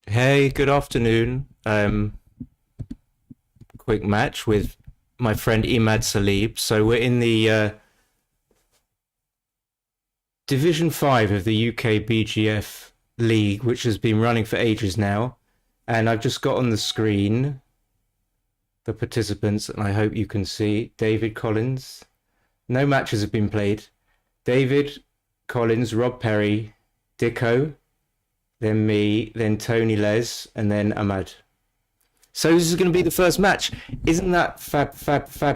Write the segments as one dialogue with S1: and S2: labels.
S1: Hey, good afternoon. Quick match with my friend Emad Salib. So we're in the Division 5 of the UKBGF League, which has been running for ages now. And I've just got on the screen the participants, and I hope you can see David Collins. No matches have been played. David Collins, Rob Perry, Dicko, then me, then Tony Les, and then Emad. So this is going to be the first match. Isn't that fab? I'm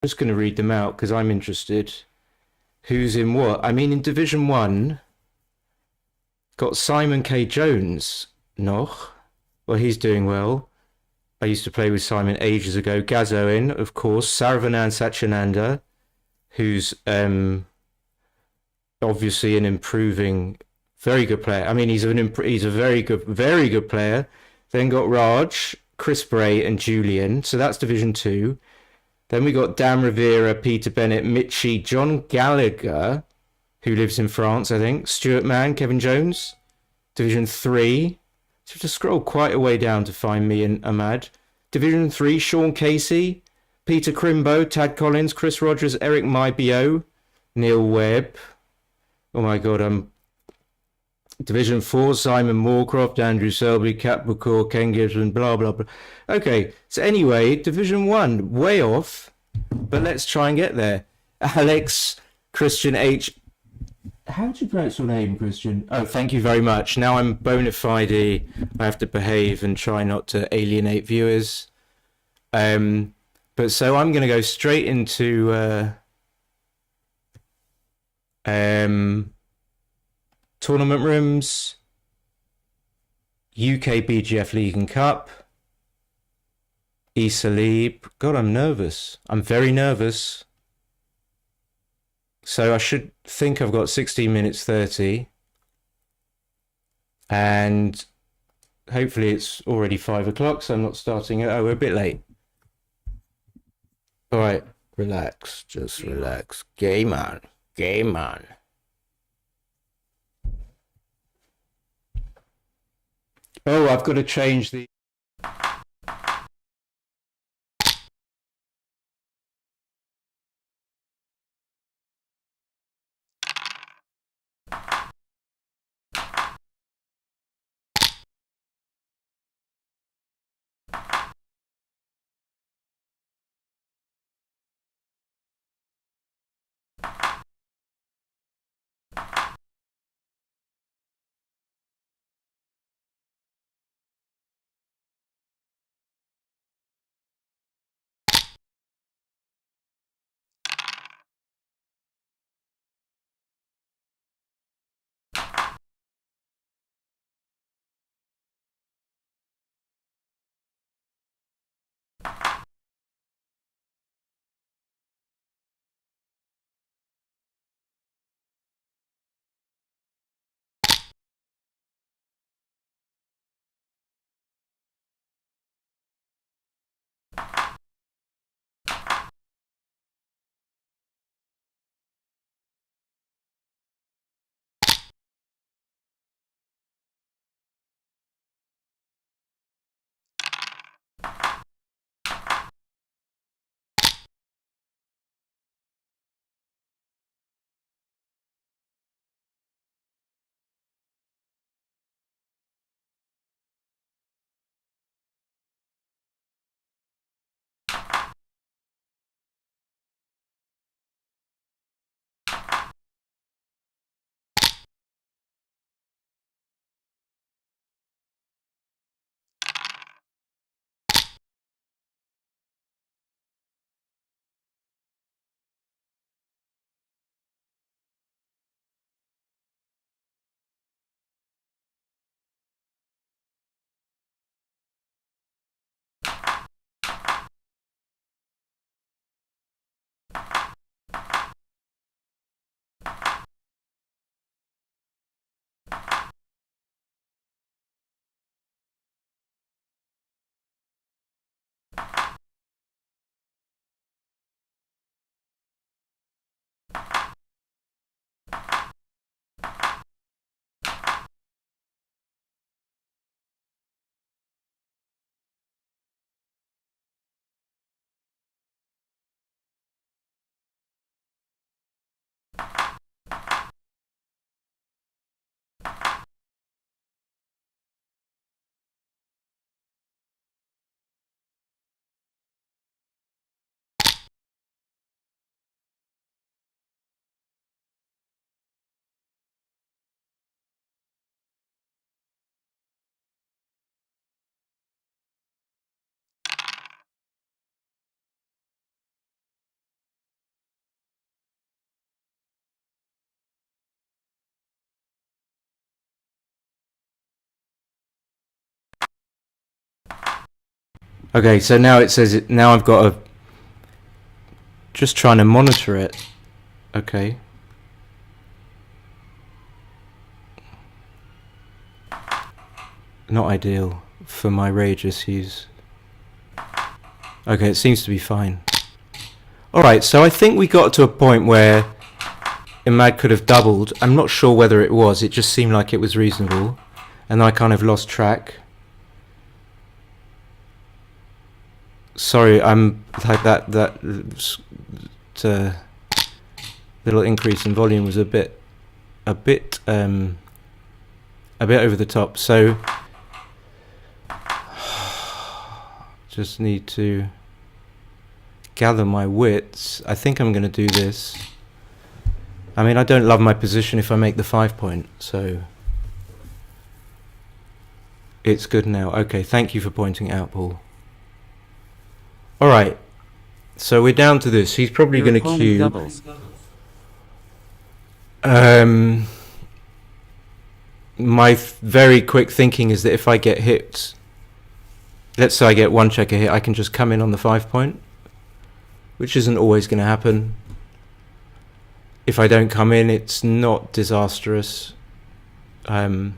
S1: just going to read them out because I'm interested. Who's in what? I mean, in Division 1, got Simon K. Jones. Noch. Well, he's doing well. I used to play with Simon ages ago. Gaz Owen, of course. Saravanan Sachinanda, who's obviously an improving, very good player. I mean, he's a very good player. Then got Raj, Chris Bray, and Julian. So that's Division 2. Then we got Dan Rivera, Peter Bennett, Mitchie, John Gallagher, who lives in France, I think. Stuart Mann, Kevin Jones. Division 3. So you have to scroll quite a way down to find me and Emad. Division 3, Sean Casey, Peter Crimbo, Tad Collins, Chris Rogers, Eric Mybio, Neil Webb. Oh my God, I'm Division 4, Simon Moorcroft, Andrew Selby, Kat Bukor, Ken Gibson, blah, blah, blah. Okay, so anyway, Division 1, way off, but let's try and get there. Alex, Christian H. How do you pronounce your name, Christian? Oh, thank you very much. Now I'm bona fide. I have to behave and try not to alienate viewers. But so I'm going to go straight into tournament rooms, UKBGF League and Cup, Salib. God, I'm nervous. I'm very nervous. So I should think I've got 16 minutes 30. And hopefully it's already 5 o'clock, so I'm not starting it. Oh, we're a bit late. All right, relax. Just relax. Game on. Game on. Oh, I've got to change the Okay, so now it says it. Now I've got to just trying to monitor it. Okay. Not ideal for my rage issues. Okay, it seems to be fine. Alright, so I think we got to a point where Emad could have doubled. I'm not sure whether it was. It just seemed like it was reasonable. And I kind of lost track. Sorry, I'm like that little increase in volume was a bit over the top. So just need to gather my wits. I think I'm going to do this. I mean, I don't love my position if I make the 5 point, so it's good now. Okay, thank you for pointing it out, Paul. Alright, so we're down to this. He's probably going to cube. My very quick thinking is that if I get hit, let's say I get one checker hit, I can just come in on the 5 point, which isn't always going to happen. If I don't come in, it's not disastrous. I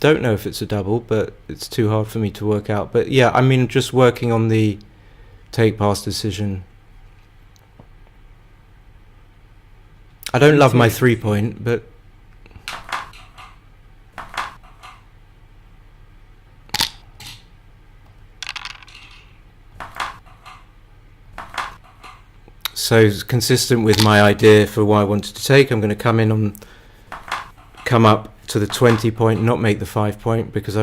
S1: don't know if it's a double, but it's too hard for me to work out. But yeah, I mean, just working on the take pass decision. I don't love my 3 point, but so it's consistent with my idea for what I wanted to take. I'm going to come up to the 20 point, not make the 5 point, because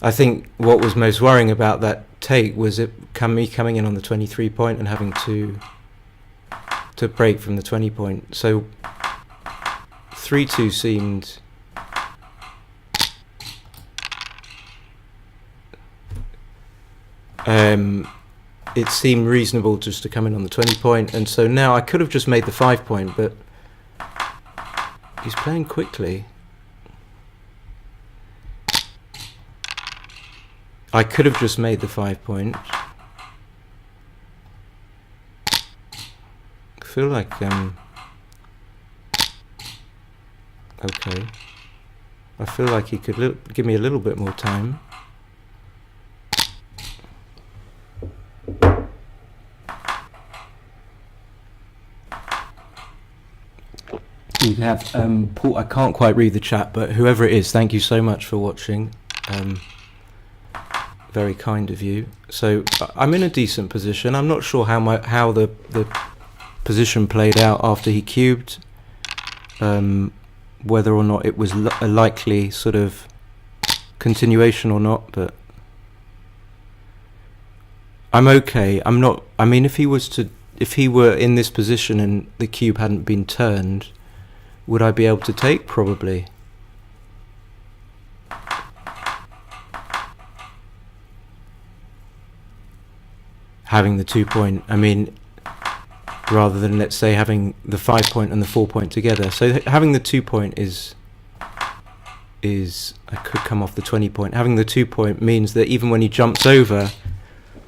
S1: I think what was most worrying about that take was me coming in on the 23 point and having to break from the 20 point. So 3-2 seemed it seemed reasonable just to come in on the 20 point, and so now I could have just made the 5 point, but he's playing quickly. I could have just made the 5 point. I feel like okay. I feel like he could give me a little bit more time. You have Paul. I can't quite read the chat, but whoever it is, thank you so much for watching. Very kind of you. So I'm in a decent position. I'm not sure how the position played out after he cubed. Whether or not it was a likely sort of continuation or not, but I'm okay. I'm not. I mean, if he were in this position and the cube hadn't been turned, would I be able to take? Probably. Having the 2 point, I mean, rather than, let's say, having the 5 point and the 4 point together. So having the 2 point is I could come off the 20 point. Having the 2 point means that even when he jumps over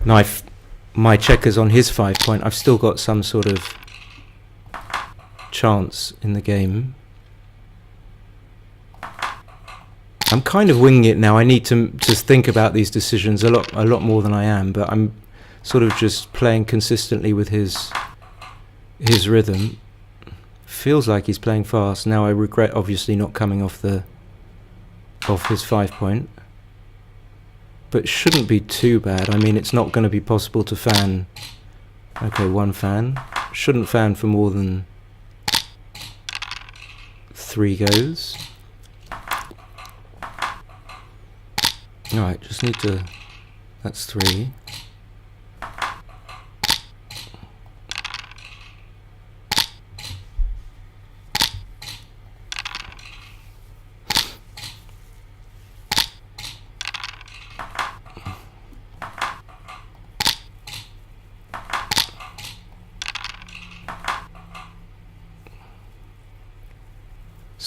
S1: my checkers on his 5 point, I've still got some sort of chance in the game. I'm kind of winging it now. I need to think about these decisions a lot more than I am, but I'm sort of just playing consistently with his rhythm. Feels like he's playing fast. Now I regret obviously not coming off his 5 point, but shouldn't be too bad. I mean, it's not going to be possible to fan. Okay, one fan. Shouldn't fan for more than 3 goes. Alright, just need to... That's 3.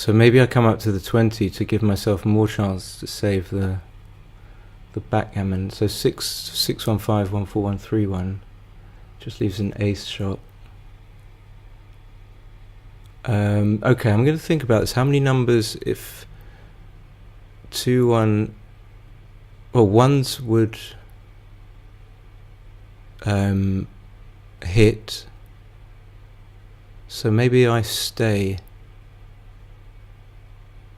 S1: So maybe I come up to the 20 to give myself more chance to save the backgammon. So 6-1-5, 1-4, 1-3-1 just leaves an ace shot. Okay, I'm going to think about this. How many numbers if 2-1, well, ones would hit, so maybe I stay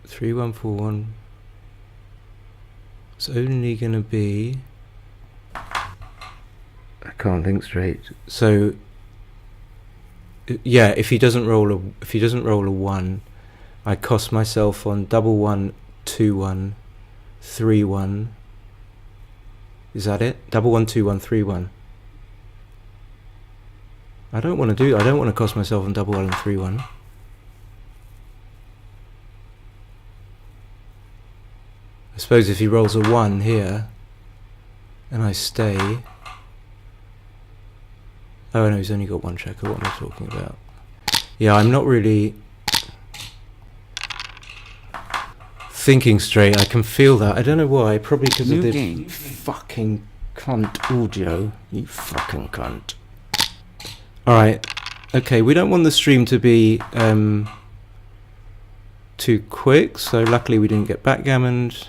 S1: 3-1-4-1. It's only going to be, I can't think straight. So yeah, if he doesn't roll a 1, I cost myself on double 1, 2-1, 3-1. Is that it? Double 1, 2-1, 3-1. I don't want to cost myself on double 1 and 3-1. I suppose if he rolls a 1 here and I stay. Oh no, he's only got one checker. What am I talking about? Yeah, I'm not really thinking straight. I can feel that. I don't know why. Probably because of the fucking cunt audio. You fucking cunt. Alright. Okay, we don't want the stream to be too quick, so luckily we didn't get backgammoned.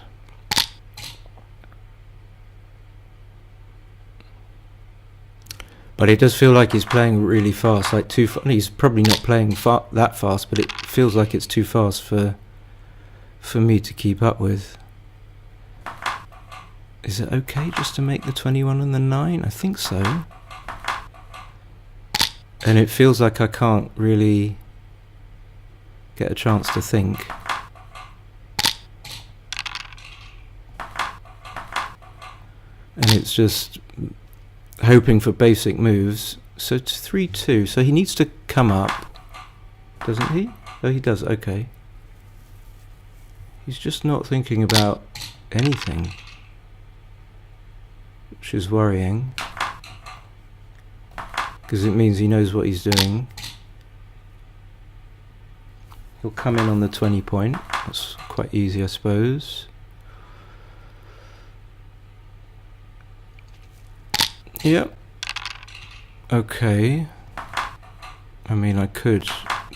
S1: But it does feel like he's playing really fast, like he's probably not playing that fast, but it feels like it's too fast for me to keep up with. Is it okay just to make the 21 and the 9? I think so. And it feels like I can't really get a chance to think. And it's just hoping for basic moves. So it's 3-2, so he needs to come up, doesn't he? Oh, he does. Okay, he's just not thinking about anything, which is worrying, because it means he knows what he's doing. He'll come in on the 20 point. That's quite easy, I suppose. Yep. Okay. I mean, I could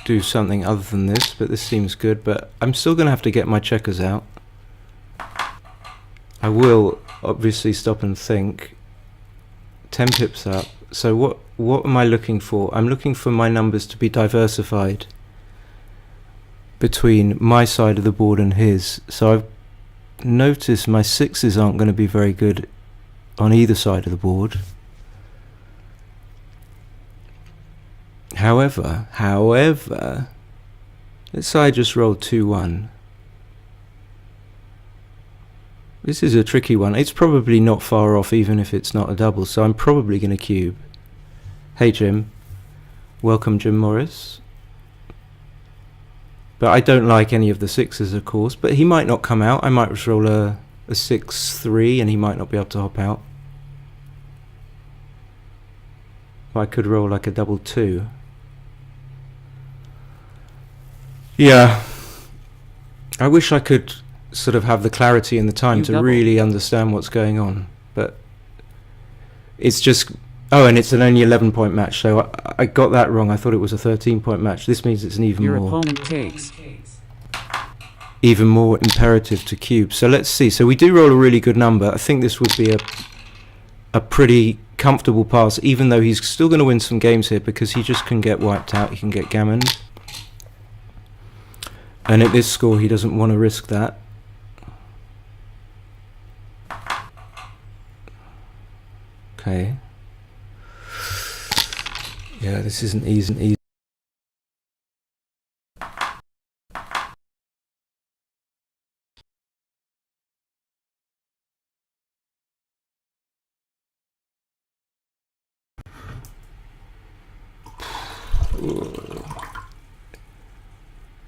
S1: do something other than this, but this seems good. But I'm still going to have to get my checkers out. I will obviously stop and think. 10 pips up. So what am I looking for? I'm looking for my numbers to be diversified between my side of the board and his. So I've noticed my 6s aren't going to be very good on either side of the board. However, let's say I just rolled 2-1. This is a tricky one. It's probably not far off, even if it's not a double, so I'm probably going to cube. Hey Jim. Welcome, Jim Morris. But I don't like any of the 6s, of course, but he might not come out. I might just roll a 6-3 and he might not be able to hop out. I could roll like a double 2. Yeah, I wish I could sort of have the clarity and the time to really understand what's going on, but it's just, oh, and it's an only 11-point match, so I got that wrong. I thought it was a 13-point match. This means it's an even
S2: Your
S1: more
S2: opponent takes.
S1: even more imperative to cube. So let's see. So we do roll a really good number. I think this would be a pretty comfortable pass, even though he's still going to win some games here because he just can get wiped out. He can get gammoned. And at this score, he doesn't want to risk that. Okay. Yeah, this isn't easy.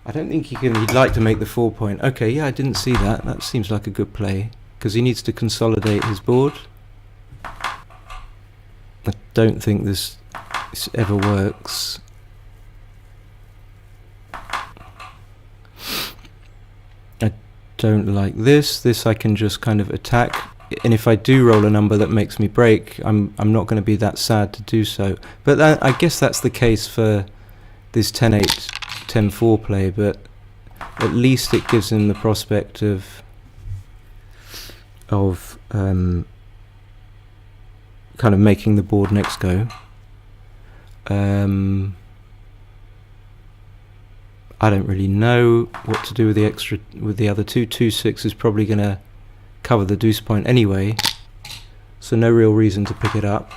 S1: I don't think he can. He'd like to make the 4-point. Okay, yeah, I didn't see that. That seems like a good play because he needs to consolidate his board. I don't think this ever works. don't like this. This I can just kind of attack, and if I do roll a number that makes me break, I'm not going to be that sad to do so. But I guess that's the case for this 10-8, 10-4 play, but at least it gives him the prospect of kind of making the board next go. I don't really know what to do with the other two. 2-6 is probably going to cover the deuce point anyway, so no real reason to pick it up.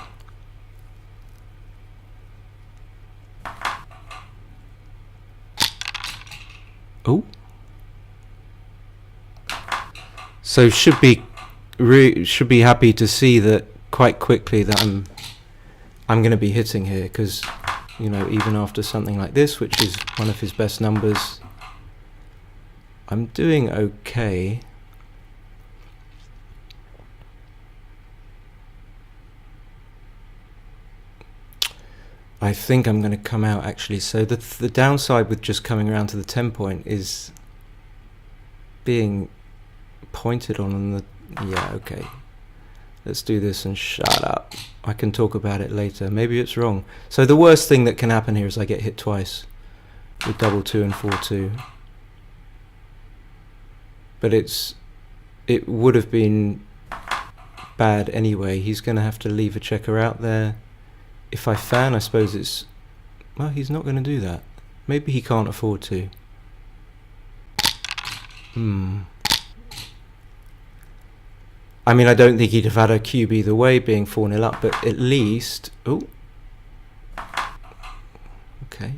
S1: Oh, so should be happy to see that quite quickly that I'm going to be hitting here, because you know, even after something like this, which is one of his best numbers, I'm doing okay. I think I'm going to come out actually. So the downside with just coming around to the 10 point is being pointed on the... Yeah, okay. Let's do this and shut up. I can talk about it later. Maybe it's wrong. So the worst thing that can happen here is I get hit twice with double 2 and 4-2. But it would have been bad anyway. He's going to have to leave a checker out there. If I fan, I suppose it's... Well, he's not going to do that. Maybe he can't afford to. I mean, I don't think he'd have had a cube either way, being 4-0 up, but at least... Oh. Okay.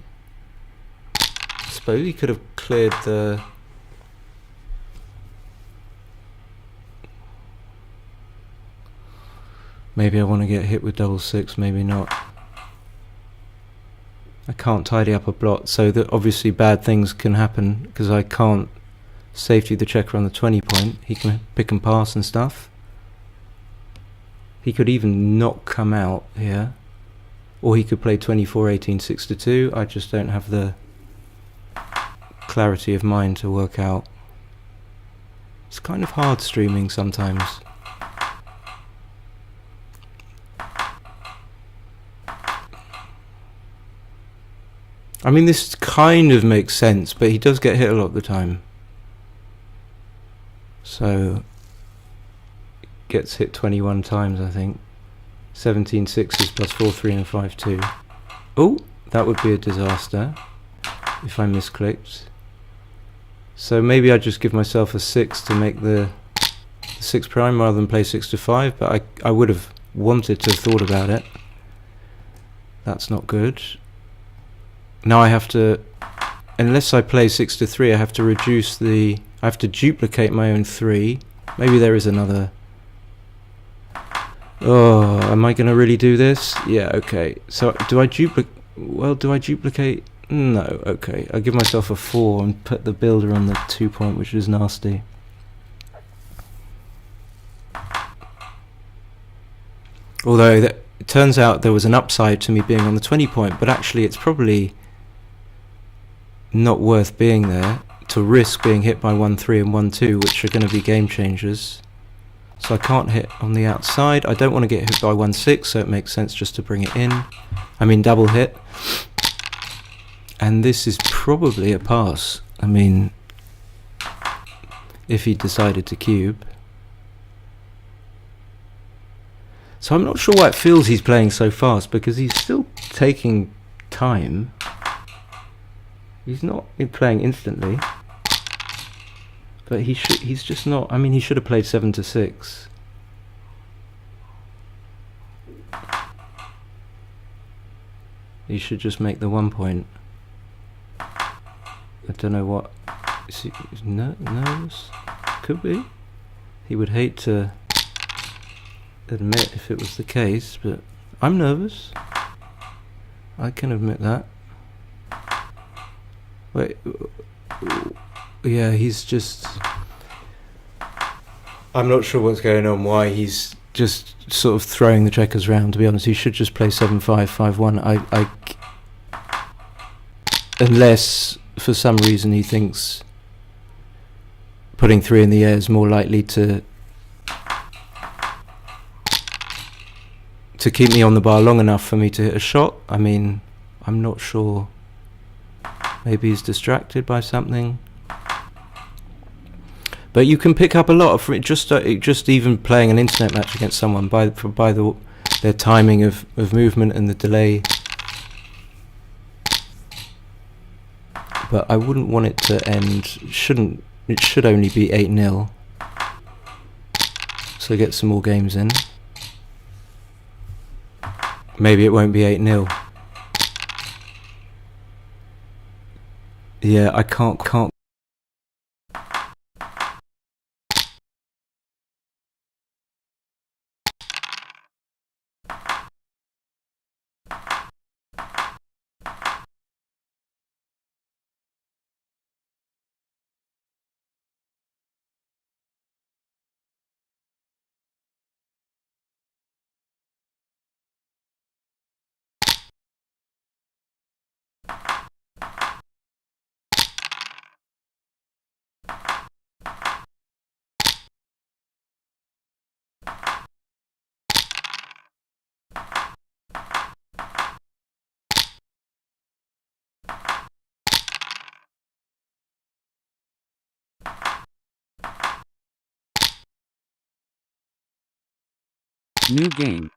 S1: I suppose he could have cleared the... Maybe I want to get hit with double 6, maybe not. I can't tidy up a blot, so that obviously bad things can happen, because I can't safety the checker on the 20 point. He can pick and pass and stuff. He could even not come out here, or he could play 24-18, 6-2. I just don't have the clarity of mind to work out. It's kind of hard streaming sometimes. I mean, this kind of makes sense, but he does get hit a lot of the time. So... gets hit 21 times, I think. 17 sixes plus 4-3 and 5-2. Oh, that would be a disaster if I misclicked. So maybe I just give myself a 6 to make the 6 prime rather than play 6-5, but I would have wanted to have thought about it. That's not good. Now I have to, unless I play 6-3, I have to reduce the... I have to duplicate my own 3. Maybe there is another... Oh, am I going to really do this? Yeah, okay. So, do I duplicate... Well, do I duplicate... No, okay. I give myself a 4 and put the builder on the 2 point, which is nasty. Although, it turns out there was an upside to me being on the 20 point, but actually it's probably not worth being there to risk being hit by 1-3 and 1-2, which are going to be game changers. So I can't hit on the outside. I don't want to get hit by 1-6, so it makes sense just to bring it in. I mean, double hit. And this is probably a pass. I mean, if he decided to cube. So I'm not sure why it feels he's playing so fast, because he's still taking time. He's not playing instantly. But he's just not... I mean, he should have played 7-6. He should just make the 1 point. I don't know what... Is he nervous? Could be. He would hate to admit if it was the case, but I'm nervous. I can admit that. Wait... Yeah, he's just... I'm not sure what's going on, why he's just sort of throwing the checkers around, to be honest. He should just play 7-5, 5-1. Unless, for some reason, he thinks putting 3 in the air is more likely to keep me on the bar long enough for me to hit a shot. I mean, I'm not sure. Maybe he's distracted by something. But you can pick up a lot of just even playing an internet match against someone by their timing of movement and the delay. But I wouldn't want it to end. It should only be 8-0. So get some more games in. Maybe it won't be 8-0. Yeah, I can't.
S2: New game.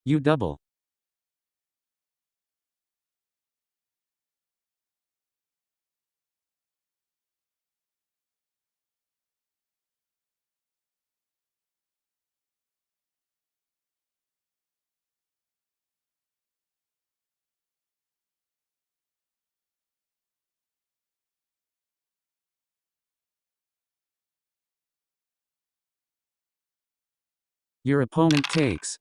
S2: You double. Your opponent takes.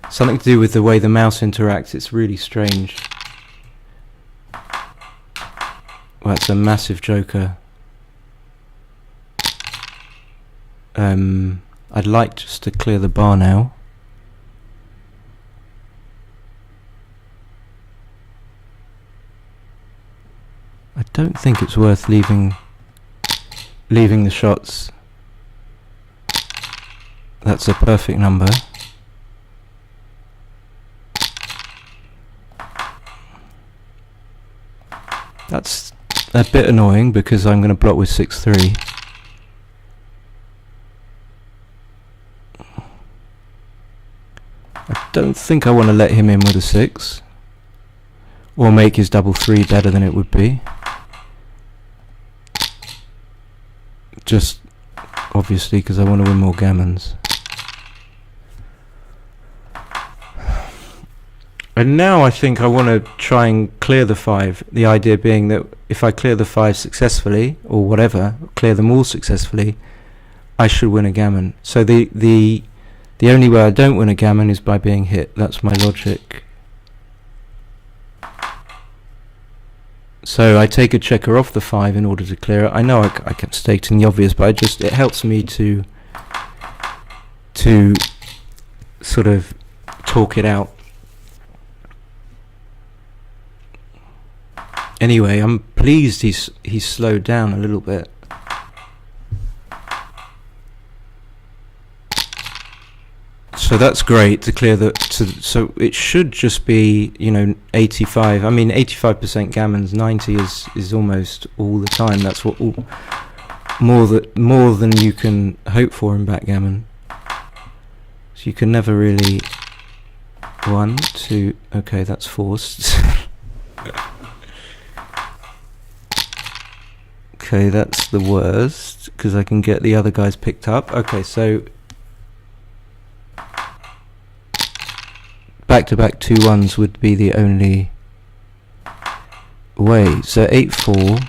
S1: Something to do with the way the mouse interacts. It's really strange. Well, that's a massive joker. I'd like just to clear the bar now. I don't think it's worth leaving the shots. That's a perfect number. That's a bit annoying because I'm going to block with 6-3. I don't think I want to let him in with a 6 or make his double 3 better than it would be. Just obviously because I want to win more gammons. And now I think I want to try and clear the 5. The idea being that if I clear the 5 successfully, or whatever, clear them all successfully, I should win a gammon. So the only way I don't win a gammon is by being hit. That's my logic. So I take a checker off the 5 in order to clear it. I know I kept stating the obvious, but it helps me to sort of talk it out. Anyway, I'm pleased he's slowed down a little bit. So that's great to clear so it should just be, 85. I mean, 85% gammons, 90 is almost all the time. That's what more than you can hope for in backgammon. So you can never really 1, 2. Okay, that's forced. Okay, that's the worst because I can get the other guys picked up. Okay, so back-to-back 2-1s would be the only way. So 8-4.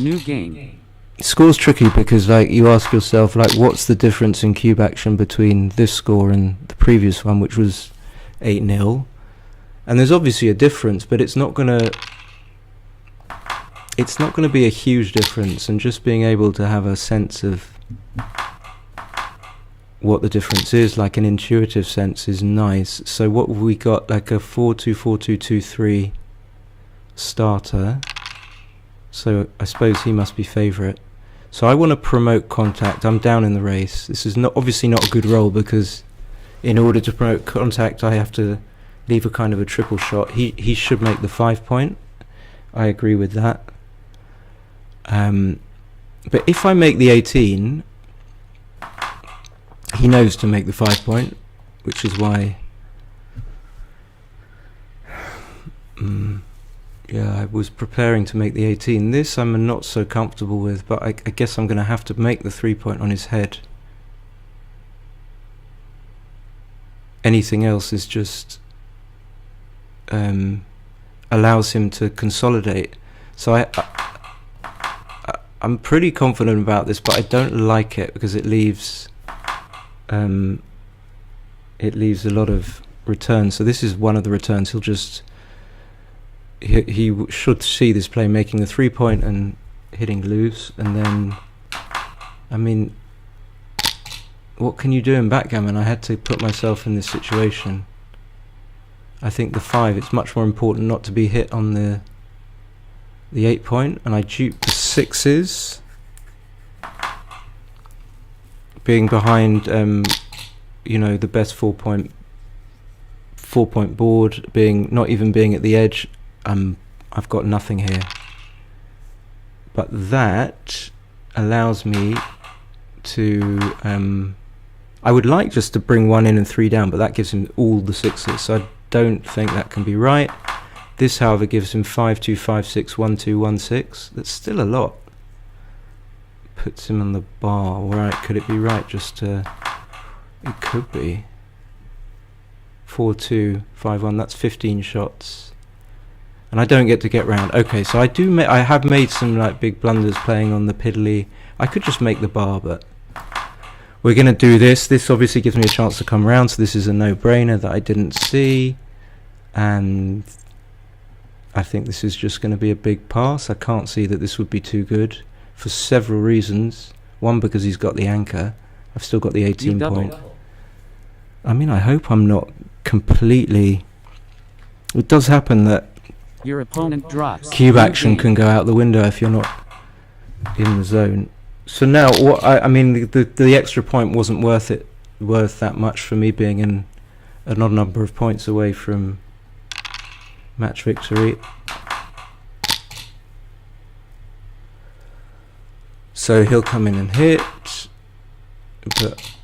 S2: New game.
S1: Score's tricky because you ask yourself what's the difference in cube action between this score and the previous one, which was 8-0. And there's obviously a difference, but it's not gonna be a huge difference, and just being able to have a sense of what the difference is, like an intuitive sense, is nice. So what have we got? Like a 4-2, 4-2, 2-3 starter. So I suppose he must be favourite. So I want to promote contact. I'm down in the race. This is obviously not a good roll because in order to promote contact I have to leave a kind of a triple shot. He should make the 5 point. I agree with that. But if I make the 18, he knows to make the 5 point, which is why yeah, I was preparing to make the 18. This I'm not so comfortable with, but I guess I'm going to have to make the 3 point on his head. Anything else is just allows him to consolidate. So I'm pretty confident about this, but I don't like it because it leaves a lot of returns. So this is one of the returns. He should see this play making the 3 point and hitting loose, and then I mean, what can you do in backgammon? I had to put myself in this situation. I think the 5, it's much more important not to be hit on the 8 point, and I duped the 6s, being behind the best 4 point board, not even being at the edge. I've got nothing here, but that allows me to I would like just to bring 1 in and 3 down, but that gives him all the 6s, so I don't think that can be right. This, however, gives him 5-2, 5-6, 1-2, 1-6. That's still a lot. Puts him on the bar. Right, could it be right just to... It could be. 4-2, 5-1, that's 15 shots. And I don't get round. Okay, so I have made some big blunders playing on the piddly. I could just make the bar, but we're going to do this. This obviously gives me a chance to come around, so this is a no-brainer that I didn't see. And I think this is just going to be a big pass. I can't see that this would be too good for several reasons. One, because he's got the anchor. I've still got the 18 point. I mean, I hope I'm not completely... It does happen that
S2: Your opponent drops.
S1: cube
S2: New
S1: action
S2: game.
S1: can go out the window if you're not in the zone. So now, what I mean, the extra point wasn't worth that much for me, being in an odd number of points away from match victory. So he'll come in and hit, but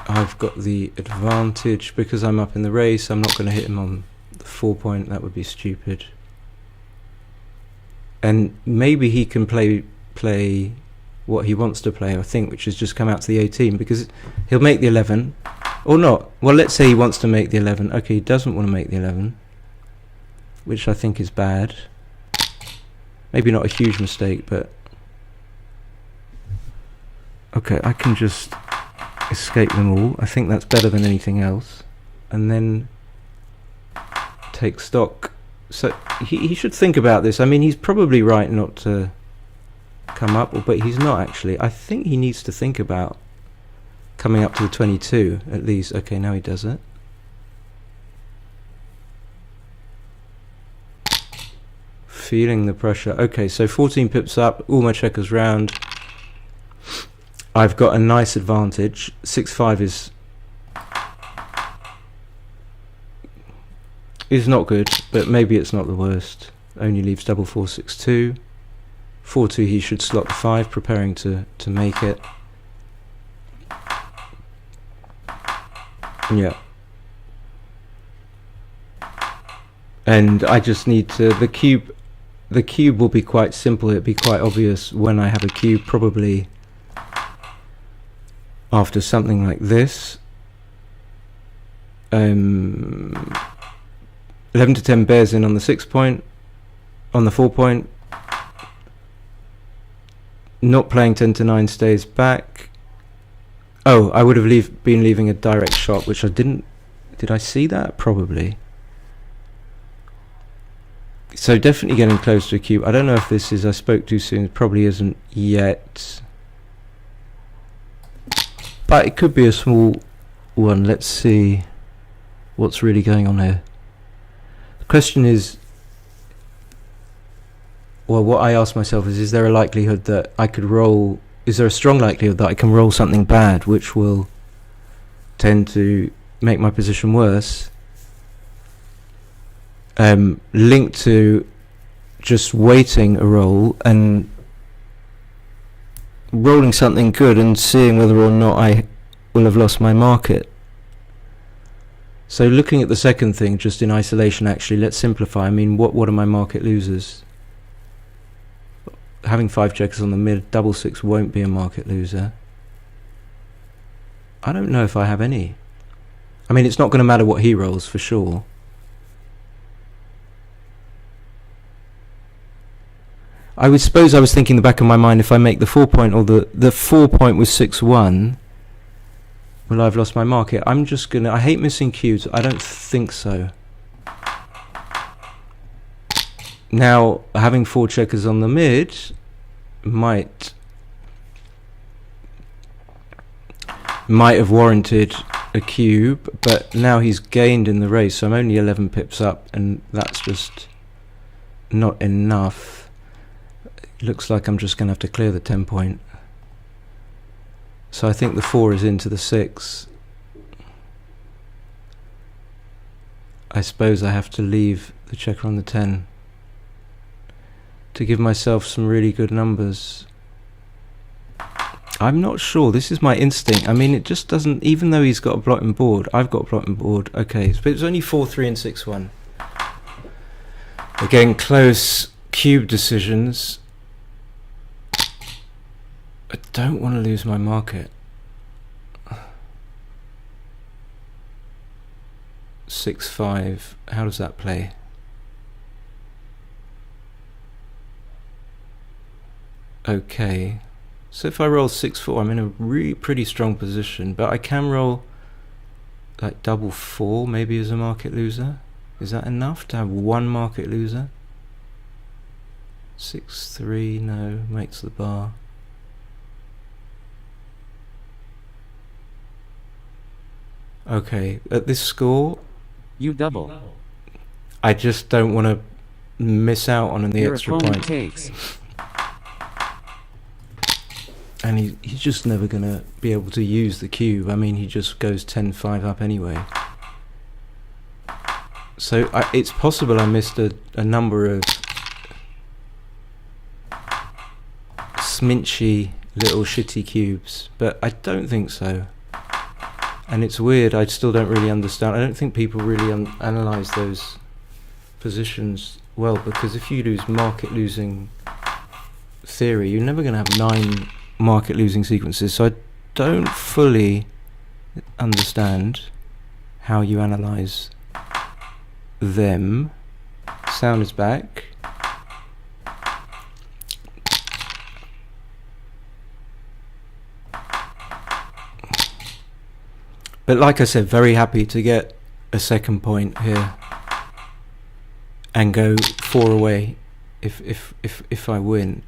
S1: I've got the advantage because I'm up in the race. I'm not going to hit him on the 4 point. That would be stupid. And maybe he can play what he wants to play, I think, which is just come out to the 18, because he'll make the 11 or not. Well, let's say he wants to make the 11. Okay, he doesn't want to make the 11, which I think is bad. Maybe not a huge mistake, but okay, I can just escape them all. I think that's better than anything else. And then take stock. So he should think about this. I mean, he's probably right not to come up, but he's not actually. I think he needs to think about coming up to the 22 at least. Okay, now he does it. Feeling the pressure. Okay, so 14 pips up, all my checkers round. I've got a nice advantage. 6-5 is not good, but maybe it's not the worst. Only leaves double 4-6-2. 4-2, he should slot the 5, preparing to make it. Yeah. And I just need to... The cube will be quite simple. It'll be quite obvious when I have a cube, probably after something like this. 11 to 10 bears in on the 6 point, on the 4 point. Not playing 10 to 9 stays back. Oh, I would have been leaving a direct shot, which I didn't. Did I see that? Probably. So definitely getting close to a cube. I don't know if this is, I spoke too soon. It probably isn't yet. But it could be a small one. Let's see what's really going on here. The question is, well, what I ask myself is there a likelihood that I could roll, is there a strong likelihood that I can roll something bad which will tend to make my position worse? Linked to just waiting a roll and rolling something good and seeing whether or not I will have lost my market. So looking at the second thing just in isolation, actually, let's simplify. I mean, what are my market losers? Having 5 checkers on the mid, double 6 won't be a market loser. I don't know if I have any. I mean, it's not going to matter what he rolls for sure. I would suppose I was thinking in the back of my mind, if I make the 4 point or the 4 point was 6-1, will I have lost my market? I'm just gonna, I hate missing cubes. I don't think so. Now, having 4 checkers on the mid might have warranted a cube, but now he's gained in the race, so I'm only 11 pips up, and that's just not enough. Looks like I'm just going to have to clear the 10 point. So I think the 4 is into the 6. I suppose I have to leave the checker on the 10 to give myself some really good numbers. I'm not sure. This is my instinct. I mean, it just doesn't, even though he's got a blotting board, I've got a blotting board. Okay, but it's only 4-3 and 6-1. Again, close cube decisions. I don't want to lose my market. 6-5. How does that play? Okay. So if I roll 6-4, I'm in a really pretty strong position, but I can roll like double 4 maybe as a market loser. Is that enough to have one market loser? 6-3, no, makes the bar. Okay, at this score,
S2: You double.
S1: I just don't want to miss out on the
S2: Your
S1: extra
S2: opponent
S1: point.
S2: takes.
S1: And he's just never going to be able to use the cube. I mean, he just goes 10-5 up anyway. So it's possible I missed a number of sminchy little shitty cubes, but I don't think so. And it's weird, I still don't really understand. I don't think people really analyse those positions well, because if you lose market losing theory, you're never going to have 9 market losing sequences. So I don't fully understand how you analyse them. Sound is back. But like I said, very happy to get a second point here and go 4 away if I win.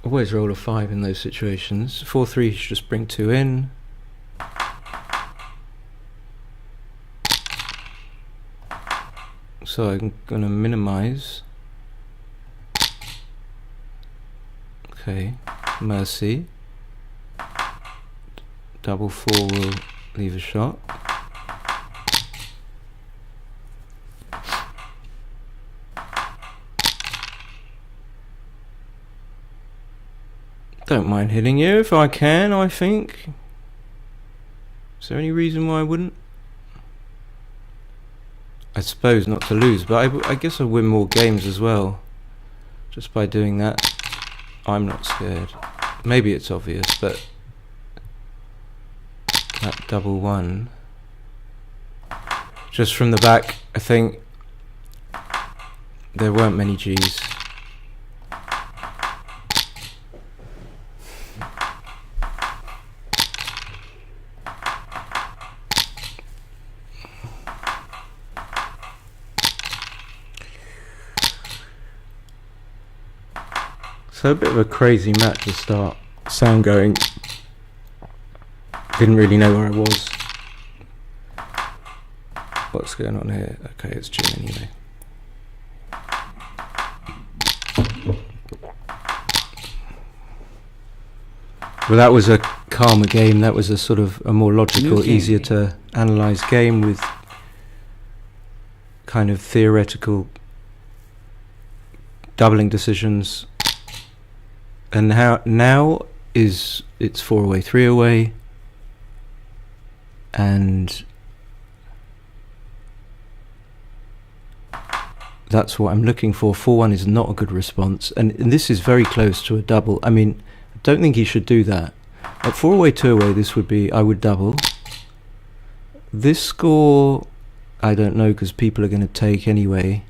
S1: Always roll a 5 in those situations. 4-3 should just bring 2 in. So I'm gonna minimize. Okay, mercy. Double 4 will leave a shot. Don't mind hitting you if I can, I think. Is there any reason why I wouldn't? I suppose not to lose, but I guess I win more games as well. Just by doing that. I'm not scared. Maybe it's obvious, but that double 1. Just from the back, I think there weren't many Gs. So a bit of a crazy match to start. Sound going. Didn't really know where I was. What's going on here? Okay, it's Jim anyway. Well, that was a calmer game. That was a sort of a more logical, easier to analyse game with kind of theoretical doubling decisions. And now it's 4 away, 3 away, and that's what I'm looking for. 4-1 is not a good response, and this is very close to a double. I mean, I don't think he should do that. At 4 away, 2 away, this would be, I would double. This score, I don't know, because people are going to take anyway.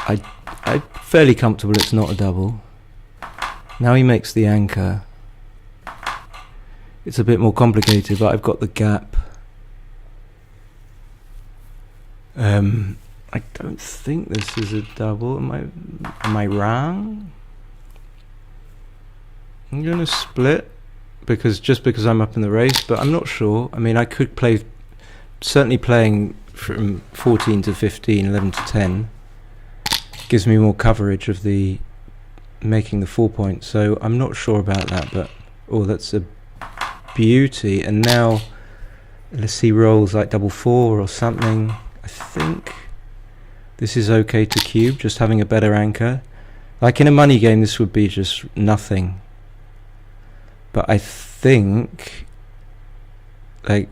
S1: I'm fairly comfortable it's not a double. Now he makes the anchor. It's a bit more complicated, but I've got the gap. I don't think this is a double. Am I wrong? I'm gonna split because I'm up in the race, but I'm not sure. I mean, I could play. Certainly, playing from 14 to 15, 11 to 10 gives me more coverage of the making the 4 points, so I'm not sure about that, but oh, that's a beauty. And now let's see, rolls like double 4 or something. I think this is okay to cube, just having a better anchor. Like in a money game this would be just nothing, but I think like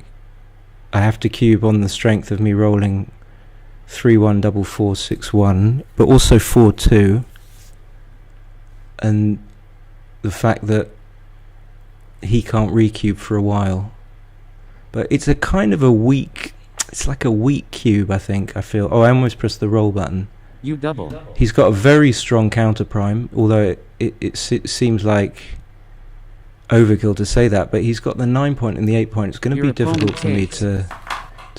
S1: I have to cube on the strength of me rolling 3-1, double 4, 6-1, but also 4-2. And the fact that he can't recube for a while. But it's a kind of a weak, it's like a weak cube, I think, I feel. Oh, I almost pressed the roll button.
S2: You double.
S1: He's got a very strong counter prime, although it seems like overkill to say that, but he's got the 9 point and the 8 point. It's going to be difficult for me to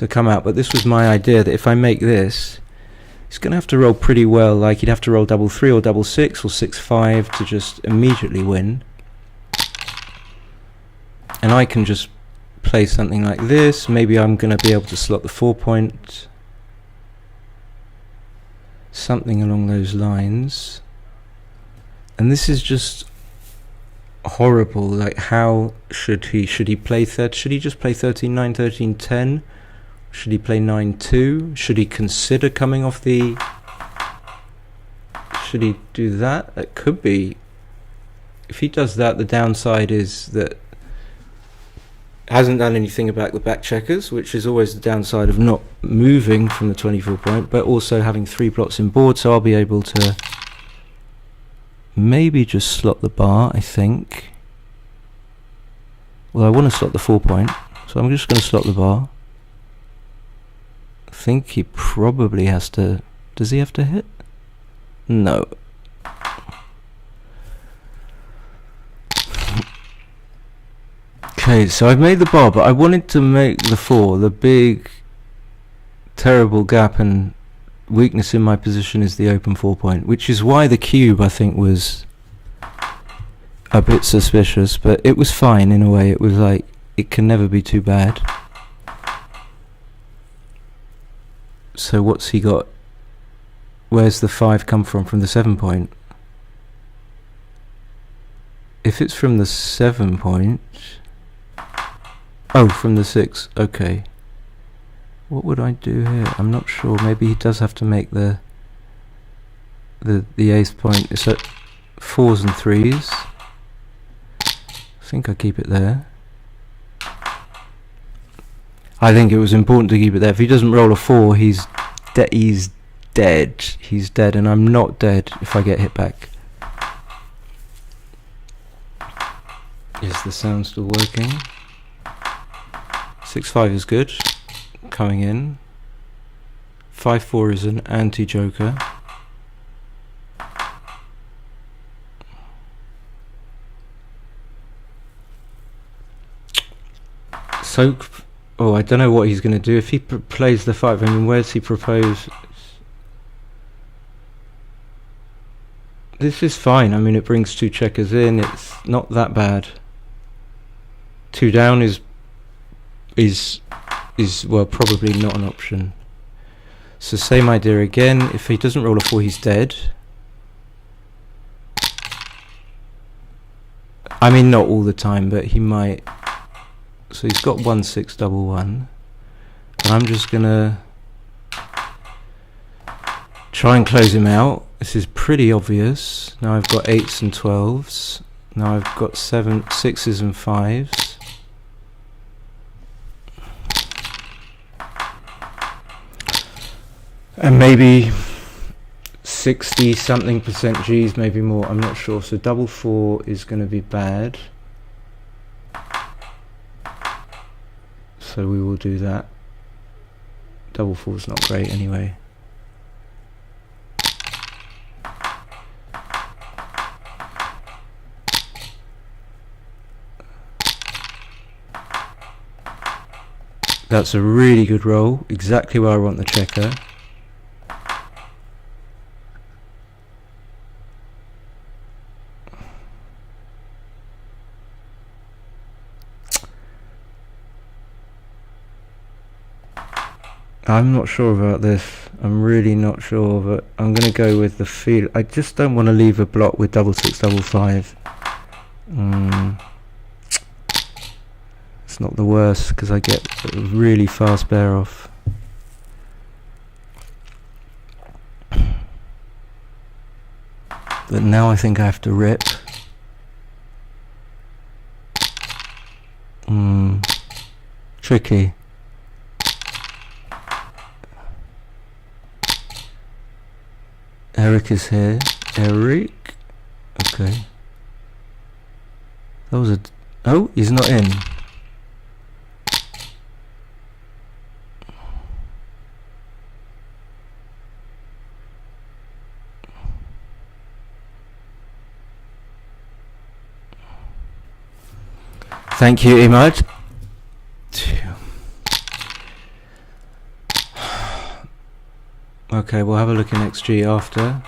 S1: come out, but this was my idea, that if I make this, he's going to have to roll pretty well. Like, he'd have to roll double 3 or double 6 or 6-5 to just immediately win. And I can just play something like this. Maybe I'm going to be able to slot the 4 point. Something along those lines. And this is just horrible. Like, how should he play should he just play 13-9, 13-10? Should he play 9-2? Should he consider coming off the... Should he do that? It could be. If he does that, the downside is that hasn't done anything about the back checkers, which is always the downside of not moving from the 24 point, but also having 3 plots in board, so I'll be able to maybe just slot the bar, I think. Well, I want to slot the 4 point, so I'm just going to slot the bar. I think he probably has to... Does he have to hit? No. Okay, so I've made the bar, but I wanted to make the 4. The big, terrible gap and weakness in my position is the open 4 point, which is why the cube, I think, was a bit suspicious, but it was fine in a way. It was like, it can never be too bad. So what's he got? Where's the 5 come from? From the 7 point? If it's from the 7 point... Oh, from the 6. Okay. What would I do here? I'm not sure. Maybe he does have to make the 8th point. It's at 4s and 3s. I think I keep it there. I think it was important to keep it there. If he doesn't roll a 4, he's dead. He's dead, and I'm not dead if I get hit back. Is the sound still working? 6-5 is good. Coming in. 5-4 is an anti-joker. So, oh, I don't know what he's going to do. If he plays the 5, I mean, where's he propose? This is fine. I mean, it brings 2 checkers in. It's not that bad. 2 down is well, probably not an option. So same idea again. If he doesn't roll a 4, he's dead. I mean, not all the time, but he might. So he's got 1-6-1-1, and I'm just gonna try and close him out. This is pretty obvious. Now I've got 8s and 12s. Now I've got 6s and 5s. And maybe 60 something percent G's, maybe more, I'm not sure. So double 4 is going to be bad. So we will do that. Double 4 is not great anyway. That's a really good roll, exactly where I want the checker. I'm not sure about this. I'm really not sure, but I'm going to go with the feel. I just don't want to leave a block with 6-6-5. It's not the worst because I get a really fast bear off. But now I think I have to rip. Tricky. Eric is here. Eric? Okay. That was a... Oh, he's not in. Thank you, Emad. Okay, we'll have a look in XG after.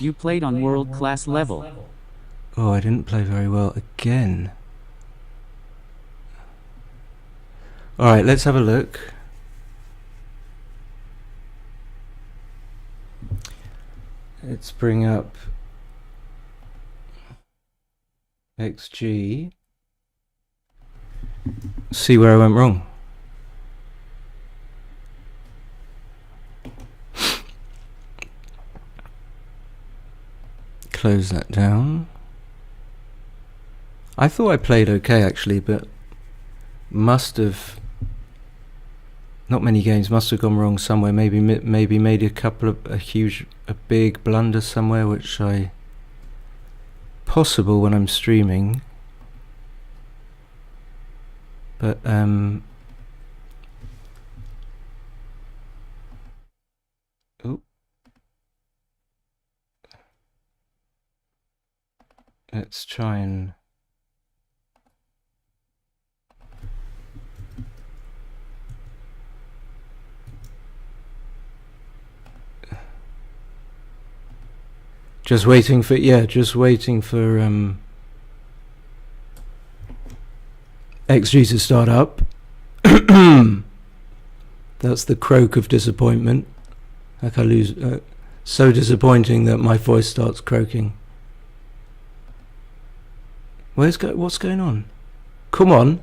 S2: You played on world-class level.
S1: Oh, I didn't play very well again. Alright, let's have a look. Let's bring up XG. See where I went wrong. Close that down. I thought I played okay actually, but must have, not many games, must have gone wrong somewhere. Maybe made a big blunder somewhere, which possible when I'm streaming. But let's try and just waiting for XG to start up. That's the croak of disappointment. Like I lose, so disappointing that my voice starts croaking. What's going on? Come on.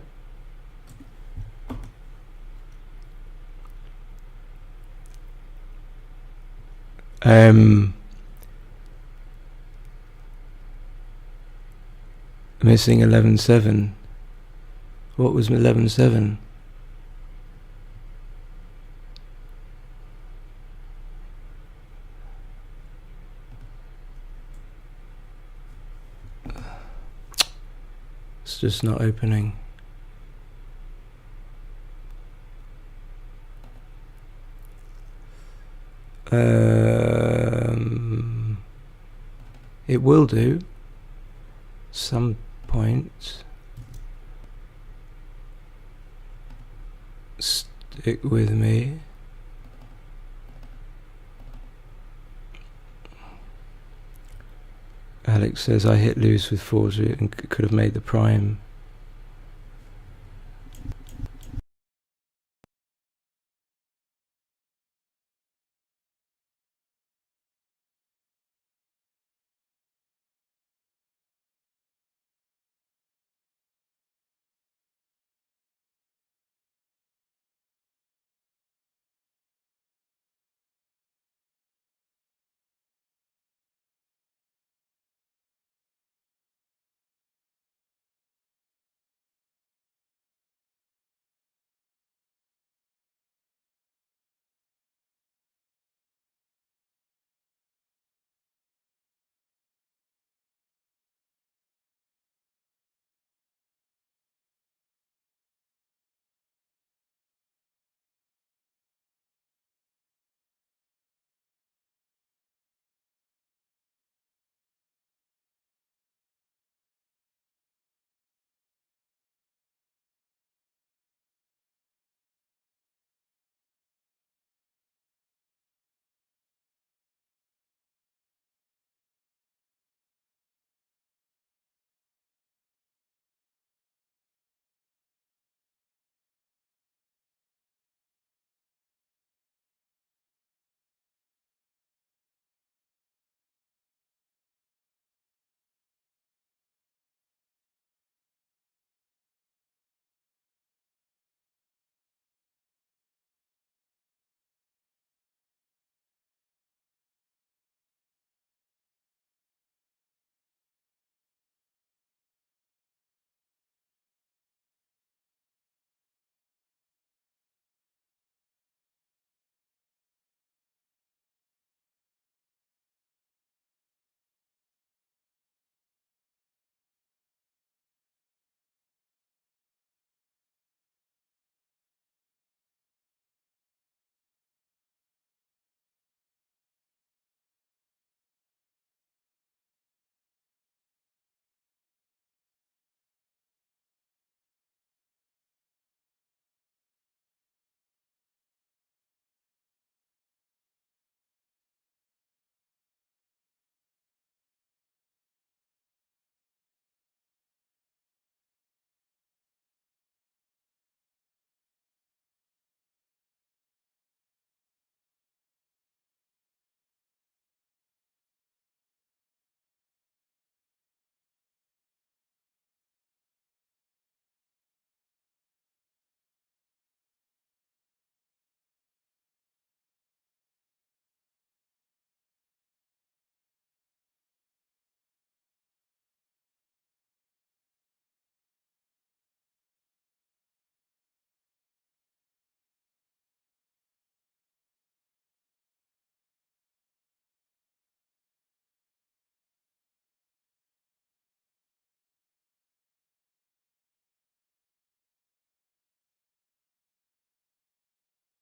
S1: Missing 11.7. What was 11.7? It's just not opening. It will do. Some point. Stick with me. Alex says I hit loose with 40 and could have made the prime.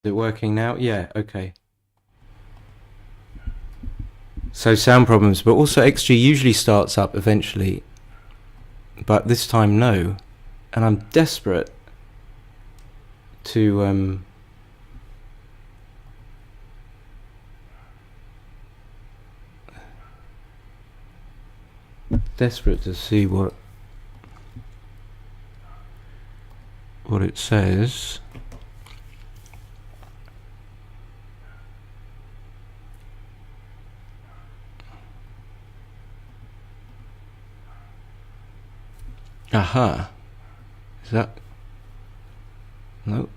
S1: it working now? Yeah, okay. So sound problems, but also XG usually starts up eventually, but this time no. And I'm desperate to see what it says. Aha. Is that... No.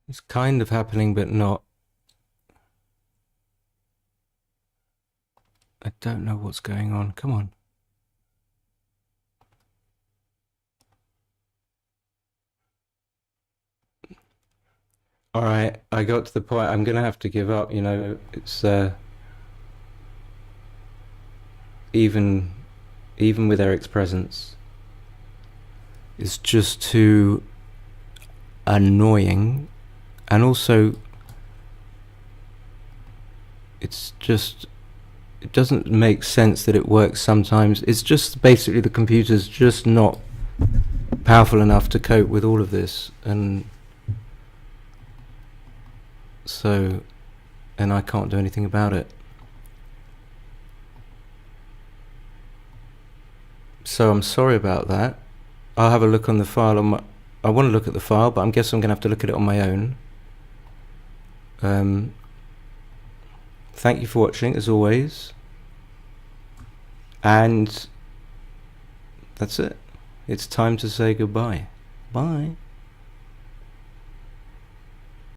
S1: It's kind of happening, but not. I don't know what's going on. Come on. All right, I got to the point. I'm gonna have to give up. You know, it's even with Eric's presence, it's just too annoying, and also it's just, it doesn't make sense that it works sometimes. It's just basically the computer's just not powerful enough to cope with all of this, and so, and I can't do anything about it. So I'm sorry about that. I'll have a look on the file on my... I want to look at the file, but I guess I'm going to have to look at it on my own. Thank you for watching, as always. And that's it. It's time to say goodbye. Bye.